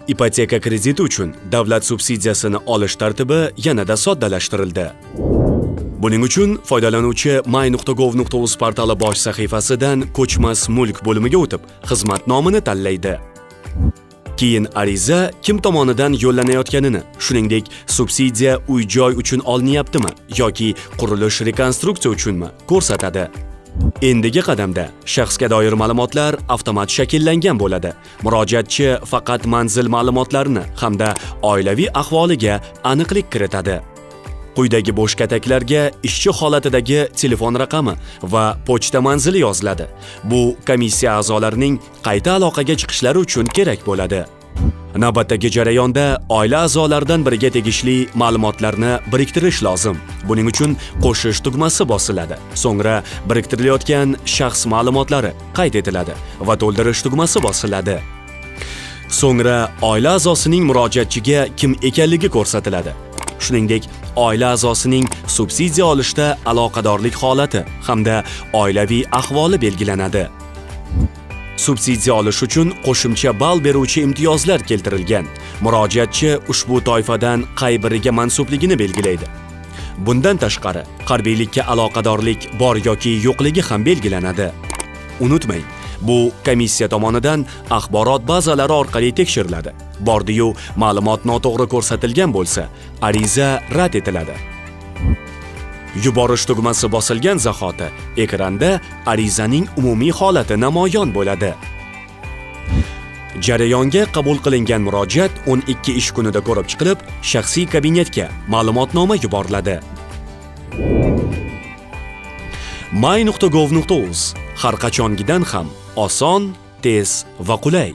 Ipoteka krediti uchun davlat subsidiyasini olish tartibi yanada soddalashtirildi. Buning uchun foydalanuvchi my.gov.uz portali bosh sahifasidan ko'chmas mulk bo'limiga o'tib, xizmat nomini tanlaydi. Keyin ariza kim tomonidan yo'llanayotganini, shuningdek, subsidiya uy-joy uchun olinyaptimi yoki qurilish rekonstruksiya uchunmi ko'rsatadi. Endigi qadamda shaxsga doir ma'lumotlar avtomat shakllangan bo'ladi. Murojaatchi faqat manzil ma'lumotlarini hamda oilaviy ahvoliga aniqlik kiritadi. Quyidagi bo'sh kataklarga ishchi holatidagi telefon raqami va pochta manzili yoziladi. Bu komissiya a'zolarining qayta aloqaga chiqishlari uchun kerak bo'ladi. Navbatdagi jarayonda oila a'zolaridan biriga tegishli ma'lumotlarni biriktirish lozim. Buning uchun qo'shish tugmasi bosiladi. So'ngra biriktirilayotgan shaxs ma'lumotlari qayd etiladi va to'ldirish tugmasi bosiladi. So'ngra oila a'zosining murojaatchiga kim ekanligi ko'rsatiladi. Shuningdek, oila a'zosining subsidiya olishda aloqadorlik holati hamda oilaviy ahvoli belgilanadi. Subsidiya olish uchun qo'shimcha ball beruvchi imtiyozlar keltirilgan. Murojaatchi ushbu toifadan qay biriga mansubligini belgilaydi. Bundan tashqari, harbiylikka aloqadorlik bor yoki yo'qligi ham belgilanadi. Unutmang, bu komissiya tomonidan axborot bazalari orqali tekshiriladi. Bordi-yu, ma'lumot noto'g'ri ko'rsatilgan bo'lsa, ariza rad etiladi. Yuborish tugmasi bosilgan zahoti ekranda arizaning umumiy holati namoyon bo'ladi. Jarayonga qabul qilingan murojaat 12 ish kunida ko'rib chiqilib, shaxsiy kabinetga ma'lumotnoma yuboriladi. my.gov.uz har qachongidan ham oson, tez va qulay.